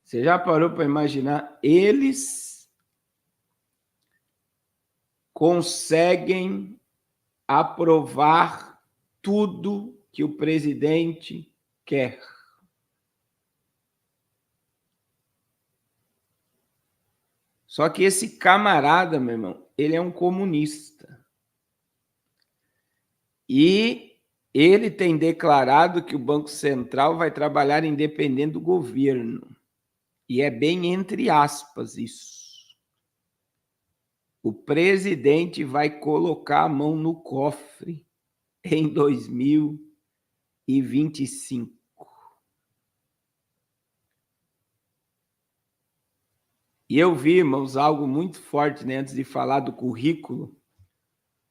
Você já parou para imaginar? Eles conseguem aprovar tudo que o presidente quer. Só que esse camarada, meu irmão, ele é um comunista. E ele tem declarado que o Banco Central vai trabalhar independente do governo. E é bem entre aspas isso. O presidente vai colocar a mão no cofre em 2025. E eu vi, irmãos, algo muito forte, né, antes de falar do currículo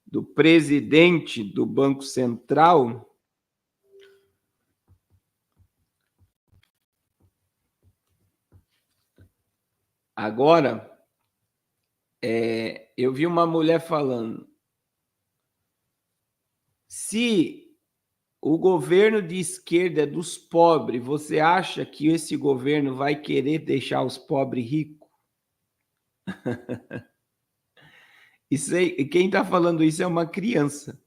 do presidente do Banco Central. Agora, eu vi uma mulher falando, se o governo de esquerda é dos pobres, você acha que esse governo vai querer deixar os pobres ricos? Isso aí, quem está falando isso é uma criança.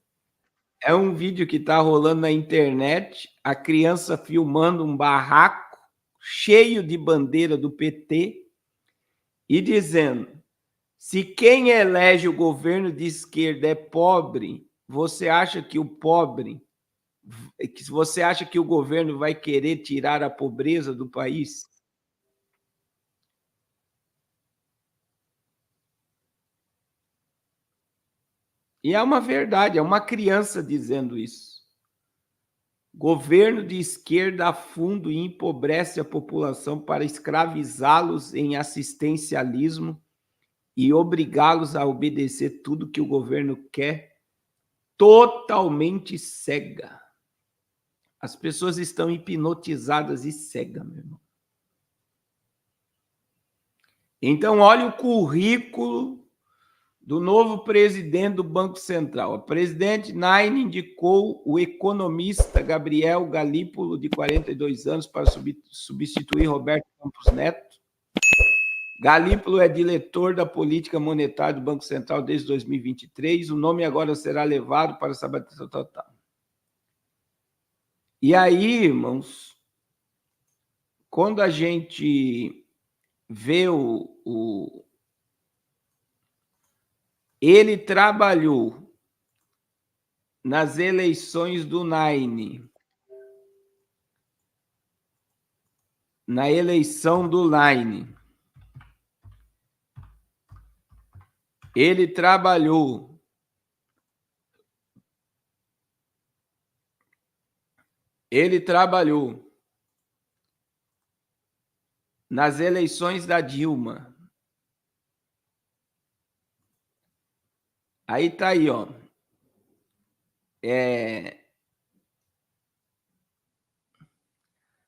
É um vídeo que está rolando na internet, a criança filmando um barraco cheio de bandeira do PT e dizendo, se quem elege o governo de esquerda é pobre, você acha que o governo vai querer tirar a pobreza do país? E é uma verdade, é uma criança dizendo isso. Governo de esquerda a fundo e empobrece a população para escravizá-los em assistencialismo e obrigá-los a obedecer tudo que o governo quer, totalmente cega. As pessoas estão hipnotizadas e cegas, meu irmão. Então, olha o currículo do novo presidente do Banco Central. A presidente Naine indicou o economista Gabriel Galípolo, de 42 anos, para substituir Roberto Campos Neto. Galípolo é diretor da política monetária do Banco Central desde 2023. O nome agora será levado para a sabatização total. E aí, irmãos, quando a gente vê ele trabalhou nas eleições do Naine, na eleição do Naine, ele trabalhou nas eleições da Dilma. Aí tá aí, ó.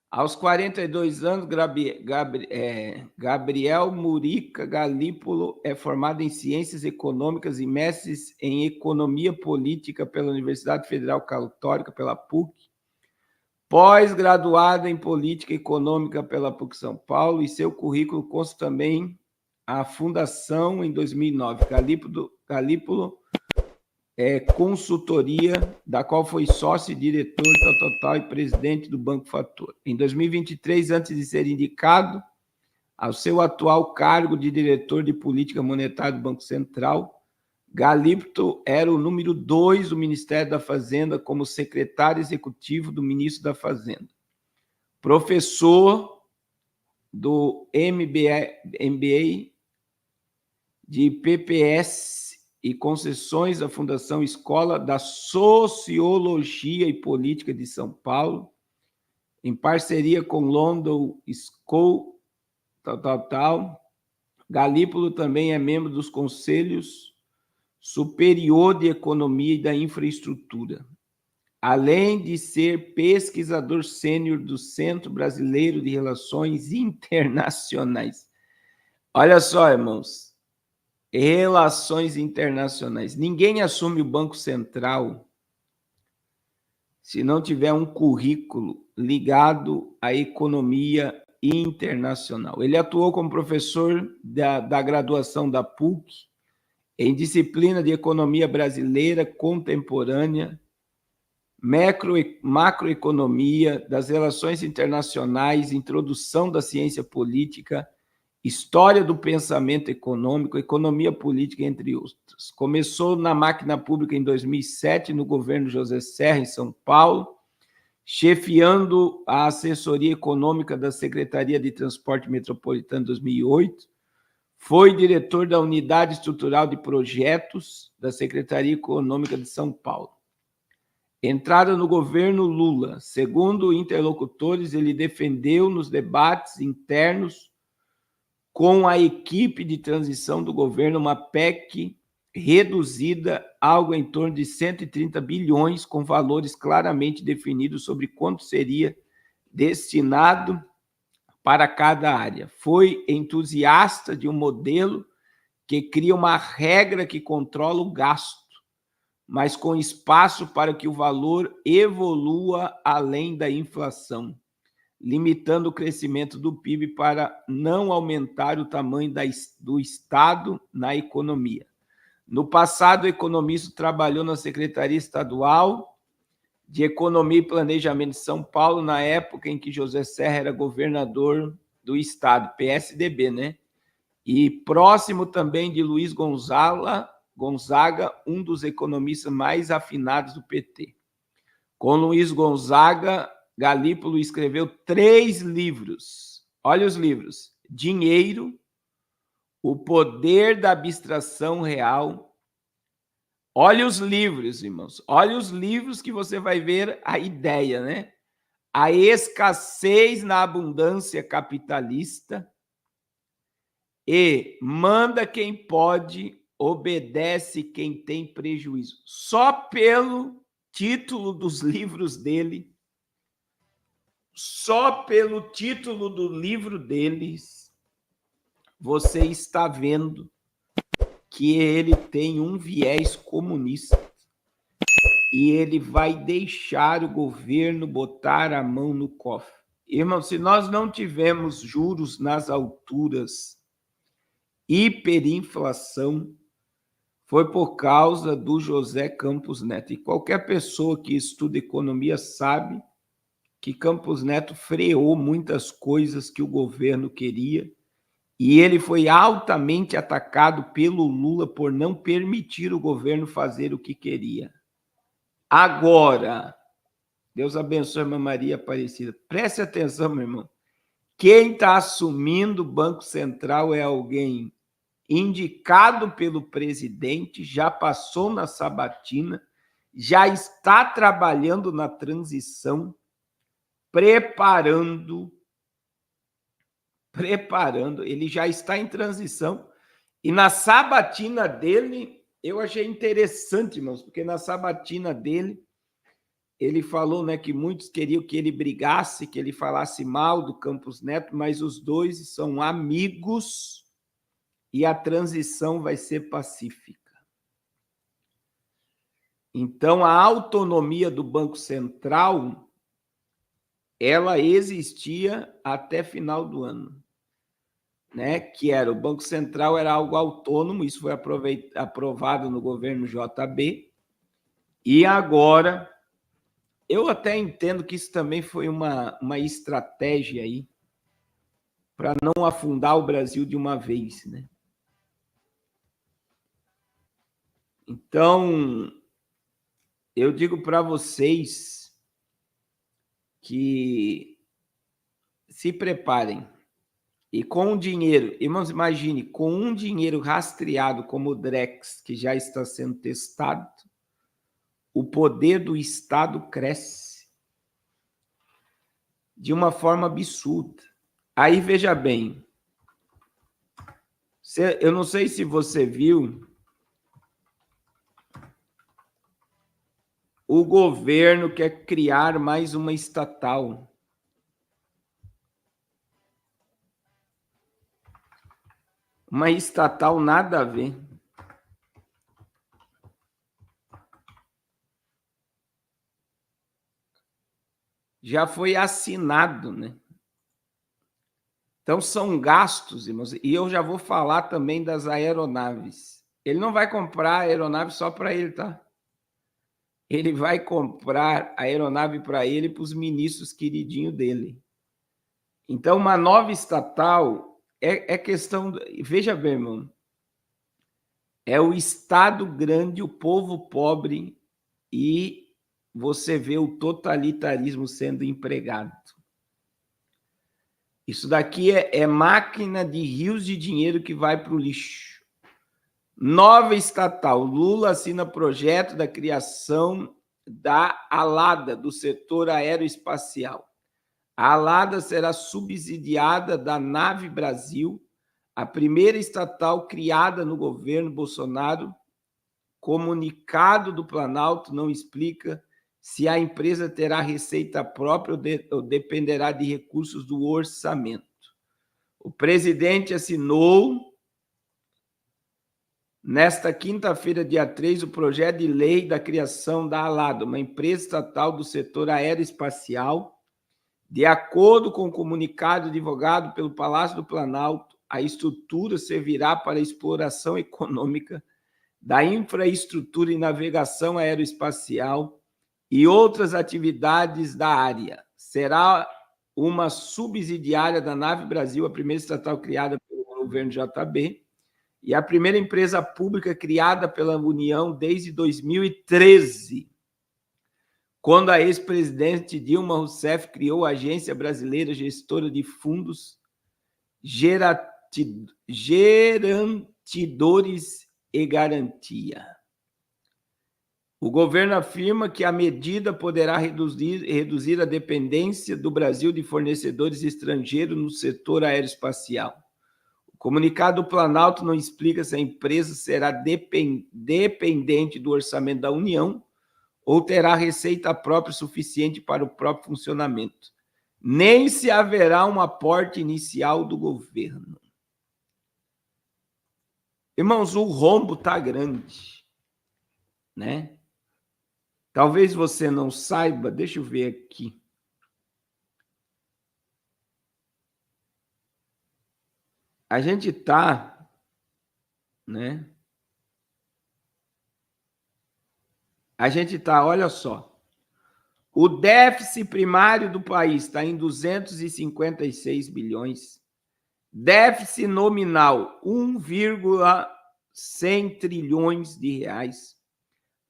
Aos 42 anos, Gabriel Murica Galípolo é formado em Ciências Econômicas e mestre em Economia Política pela Universidade Federal Católica, pela PUC, pós-graduado em Política Econômica pela PUC São Paulo, e seu currículo consta também a fundação em 2009. Galípolo consultoria, da qual foi sócio e diretor total e presidente do Banco Fator. Em 2023, antes de ser indicado ao seu atual cargo de diretor de política monetária do Banco Central, Galípolo era o número 2 do Ministério da Fazenda como secretário executivo do ministro da Fazenda. Professor do MBA de PPS e concessões da Fundação Escola da Sociologia e Política de São Paulo, em parceria com London School, Galípolo também é membro dos Conselhos Superior de Economia e da Infraestrutura, além de ser pesquisador sênior do Centro Brasileiro de Relações Internacionais. Olha só, irmãos, relações internacionais. Ninguém assume o Banco Central se não tiver um currículo ligado à economia e internacional. Ele atuou como professor da graduação da PUC em disciplina de economia brasileira contemporânea, macroeconomia, das relações internacionais, introdução da ciência política, história do pensamento econômico, economia política, entre outros. Começou na máquina pública em 2007, no governo José Serra, em São Paulo, chefiando a assessoria econômica da Secretaria de Transporte Metropolitano em 2008, foi diretor da Unidade Estrutural de Projetos da Secretaria Econômica de São Paulo. Entrada no governo Lula, segundo interlocutores, ele defendeu nos debates internos com a equipe de transição do governo uma PEC reduzida, algo em torno de 130 bilhões, com valores claramente definidos sobre quanto seria destinado para cada área. Foi entusiasta de um modelo que cria uma regra que controla o gasto, mas com espaço para que o valor evolua além da inflação, limitando o crescimento do PIB para não aumentar o tamanho do Estado na economia. No passado, o economista trabalhou na Secretaria Estadual de Economia e Planejamento de São Paulo, na época em que José Serra era governador do estado, PSDB, né? E próximo também de Luiz Gonzaga, um dos economistas mais afinados do PT. Com Luiz Gonzaga, Galípolo escreveu 3 livros. Olha os livros: Dinheiro, O Poder da Abstração Real. Olha os livros, irmãos. Olha os livros que você vai ver a ideia, né? A escassez na abundância capitalista e manda quem pode, obedece quem tem prejuízo. Só pelo título dos livros dele, só pelo título do livro deles, você está vendo que ele tem um viés comunista e ele vai deixar o governo botar a mão no cofre. Irmão, se nós não tivermos juros nas alturas, hiperinflação, foi por causa do José Campos Neto. E qualquer pessoa que estuda economia sabe que Campos Neto freou muitas coisas que o governo queria, e ele foi altamente atacado pelo Lula por não permitir o governo fazer o que queria. Agora, Deus abençoe a irmã Maria Aparecida. Preste atenção, meu irmão. Quem está assumindo o Banco Central é alguém indicado pelo presidente, já passou na sabatina, já está trabalhando na transição, preparando, ele já está em transição, e na sabatina dele, eu achei interessante, irmãos, porque na sabatina dele, ele falou, né, que muitos queriam que ele brigasse, que ele falasse mal do Campos Neto, mas os dois são amigos e a transição vai ser pacífica. Então, a autonomia do Banco Central, ela existia até final do ano, né? Que era o Banco Central era algo autônomo, isso foi aprovado no governo JB, e agora eu até entendo que isso também foi uma estratégia aí para não afundar o Brasil de uma vez, né? Então, eu digo para vocês que se preparem. E com o dinheiro, irmãos, imagine, com um dinheiro rastreado como o Drex, que já está sendo testado, o poder do Estado cresce de uma forma absurda. Aí, veja bem, eu não sei se você viu, o governo quer criar mais uma estatal. Uma estatal nada a ver. Já foi assinado, né? Então, são gastos, irmãos, e eu já vou falar também das aeronaves. Ele não vai comprar aeronave só para ele, tá? Ele vai comprar aeronave para ele e para os ministros queridinhos dele. Então, uma nova estatal é questão... Veja bem, irmão, é o Estado grande, o povo pobre, e você vê o totalitarismo sendo empregado. Isso daqui é máquina de rios de dinheiro que vai para o lixo. Nova estatal. Lula assina projeto da criação da ALADA, do setor aeroespacial. A ALADA será subsidiada da Nave Brasil, a primeira estatal criada no governo Bolsonaro. Comunicado do Planalto não explica se a empresa terá receita própria ou dependerá de recursos do orçamento. O presidente assinou, nesta quinta-feira, dia 3, o projeto de lei da criação da ALADA, uma empresa estatal do setor aeroespacial. De acordo com o comunicado divulgado pelo Palácio do Planalto, a estrutura servirá para a exploração econômica da infraestrutura e navegação aeroespacial e outras atividades da área. Será uma subsidiária da Nave Brasil, a primeira estatal criada pelo governo JB, e a primeira empresa pública criada pela União desde 2013, quando a ex-presidente Dilma Rousseff criou a Agência Brasileira Gestora de Fundos Garantidores e Garantia. O governo afirma que a medida poderá reduzir a dependência do Brasil de fornecedores estrangeiros no setor aeroespacial. O comunicado do Planalto não explica se a empresa será dependente do orçamento da União ou terá receita própria suficiente para o próprio funcionamento. Nem se haverá um aporte inicial do governo. Irmãos, o rombo está grande, né? Talvez você não saiba, deixa eu ver aqui. A gente está, né? A gente está, olha só, o déficit primário do país está em 256 bilhões, déficit nominal 1,100 trilhões de reais.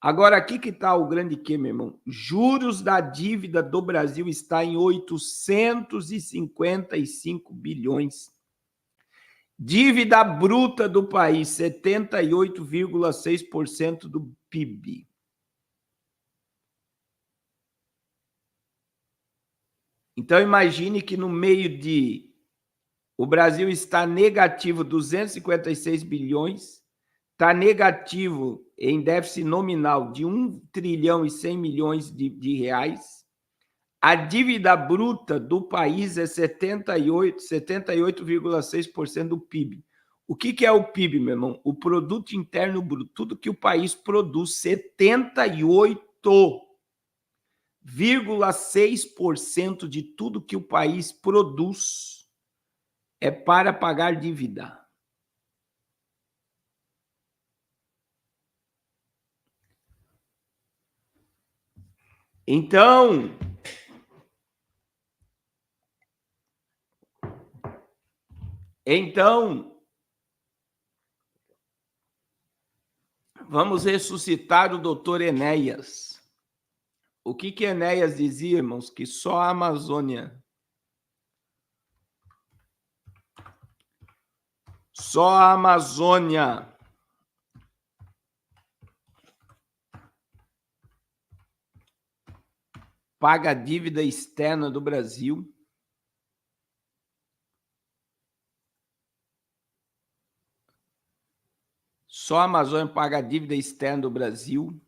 Agora, aqui que está o grande quê, meu irmão? Juros da dívida do Brasil está em 855 bilhões. Dívida bruta do país, 78,6% do PIB. Então, imagine que no meio de... O Brasil está negativo 256 bilhões, está negativo em déficit nominal de 1 trilhão e 100 milhões de reais. A dívida bruta do país é 78,6% do PIB. O que é o PIB, meu irmão? O Produto Interno Bruto. Tudo que o país produz, 78,6% de tudo que o país produz é para pagar dívida. Então, vamos ressuscitar o doutor Enéas. O que Enéas dizia, irmãos? Que só a Amazônia paga a dívida externa do Brasil. Só a Amazônia paga a dívida externa do Brasil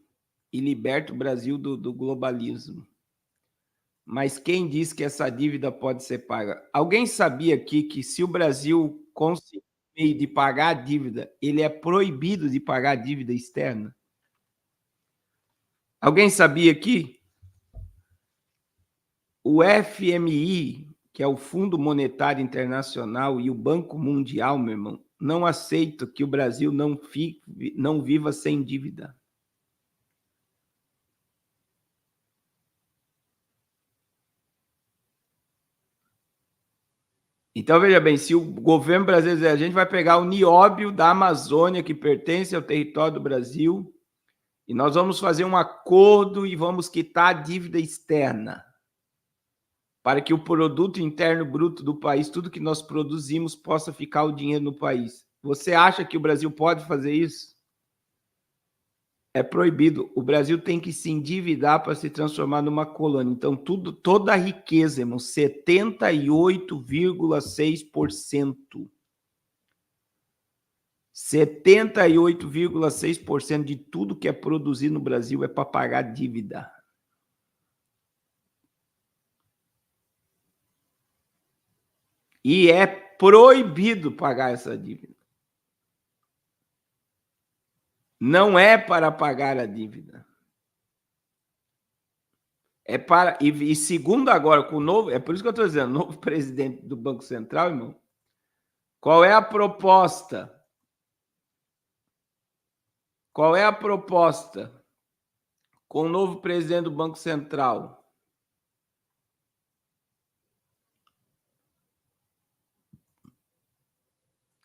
e liberta o Brasil do globalismo. Mas quem diz que essa dívida pode ser paga? Alguém sabia aqui que se o Brasil conseguir meio de pagar a dívida, ele é proibido de pagar a dívida externa? Alguém sabia aqui? O FMI que é o Fundo Monetário Internacional e o Banco Mundial, meu irmão, não aceitam que o Brasil não viva sem dívida. Então, veja bem, se o governo brasileiro dizer, a gente vai pegar o nióbio da Amazônia, que pertence ao território do Brasil, e nós vamos fazer um acordo e vamos quitar a dívida externa, para que o produto interno bruto do país, tudo que nós produzimos, possa ficar o dinheiro no país. Você acha que o Brasil pode fazer isso? É proibido. O Brasil tem que se endividar para se transformar numa colônia. Então, toda a riqueza, irmão, 78,6%. 78,6% de tudo que é produzido no Brasil é para pagar dívida. E é proibido pagar essa dívida. Não é para pagar a dívida. É para. E segundo agora, com o novo. É por isso que eu estou dizendo, novo presidente do Banco Central, irmão. Qual é a proposta? Qual é a proposta com o novo presidente do Banco Central?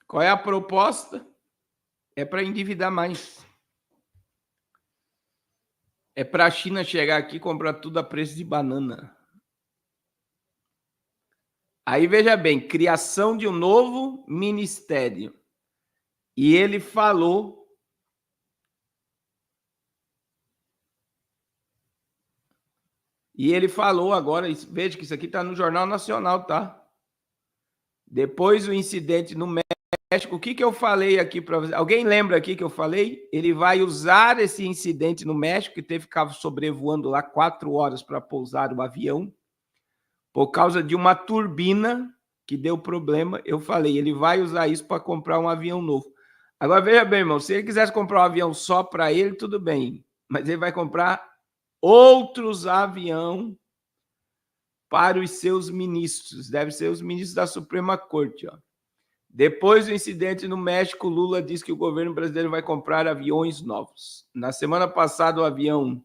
Qual é a proposta? É para endividar mais. É para a China chegar aqui e comprar tudo a preço de banana. Aí veja bem, criação de um novo ministério. E ele falou. E ele falou agora, veja que isso aqui está no Jornal Nacional, tá? Depois do incidente no México, o que eu falei aqui para você? Alguém lembra aqui que eu falei? Ele vai usar esse incidente no México, que teve que ficar sobrevoando lá 4 horas para pousar o avião, por causa de uma turbina que deu problema. Eu falei, ele vai usar isso para comprar um avião novo. Agora, veja bem, irmão, se ele quisesse comprar um avião só para ele, tudo bem. Mas ele vai comprar outros aviões para os seus ministros. Deve ser os ministros da Suprema Corte. Ó. Depois do incidente no México, Lula disse que o governo brasileiro vai comprar aviões novos. Na semana passada, o avião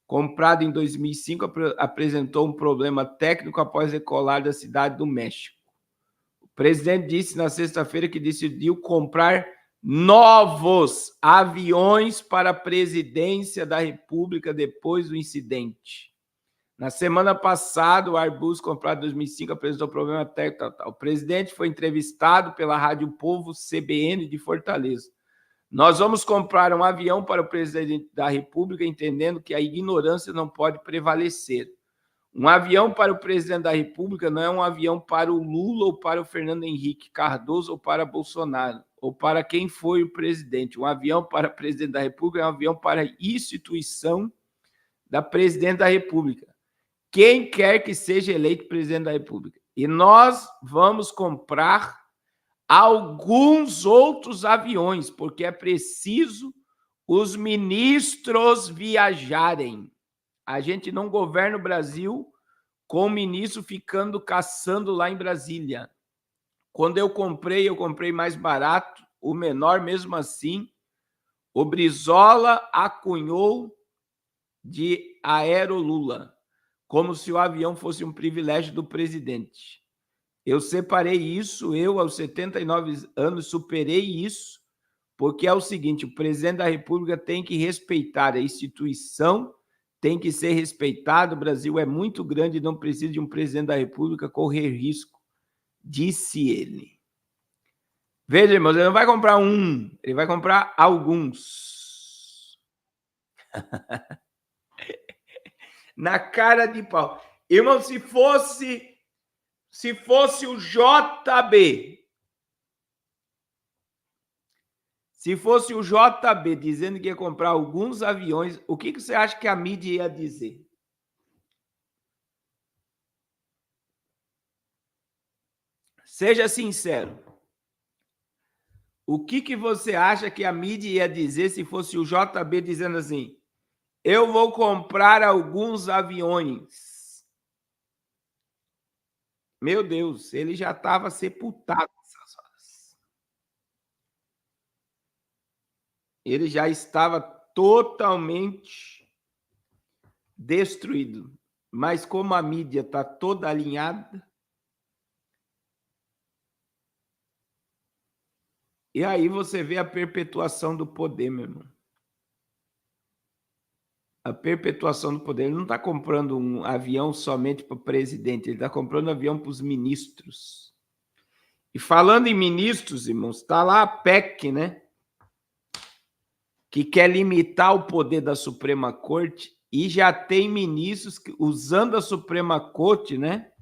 comprado em 2005 apresentou um problema técnico após decolar da cidade do México. O presidente disse na sexta-feira que decidiu comprar novos aviões para a presidência da República depois do incidente. Na semana passada, o Airbus comprado em 2005 apresentou problema técnico. O presidente foi entrevistado pela Rádio Povo CBN de Fortaleza. Nós vamos comprar um avião para o presidente da República, entendendo que a ignorância não pode prevalecer. Um avião para o presidente da República não é um avião para o Lula ou para o Fernando Henrique Cardoso ou para Bolsonaro, ou para quem foi o presidente. Um avião para o presidente da República é um avião para a instituição da presidente da República. Quem quer que seja eleito presidente da República. E nós vamos comprar alguns outros aviões, porque é preciso os ministros viajarem. A gente não governa o Brasil com o ministro ficando caçando lá em Brasília. Quando eu comprei mais barato, o menor mesmo assim. O Brizola acunhou de Aerolula, como se o avião fosse um privilégio do presidente. Eu separei isso, eu aos 79 anos superei isso, porque é o seguinte, o presidente da República tem que respeitar a instituição, tem que ser respeitado, o Brasil é muito grande e não precisa de um presidente da República correr risco, disse ele. Veja, irmãos, ele não vai comprar um, ele vai comprar alguns. Na cara de pau. Irmão, se fosse o JB, dizendo que ia comprar alguns aviões, o que você acha que a mídia ia dizer? Seja sincero. O que você acha que a mídia ia dizer se fosse o JB dizendo assim, eu vou comprar alguns aviões? Meu Deus, ele já estava sepultado nessas horas. Ele já estava totalmente destruído. Mas como a mídia está toda alinhada, e aí você vê a perpetuação do poder, meu irmão. A perpetuação do poder. Ele não está comprando um avião somente para o presidente, ele está comprando avião para os ministros. E falando em ministros, irmãos, está lá a PEC, né? Que quer limitar o poder da Suprema Corte, e já tem ministros que, usando a Suprema Corte, né?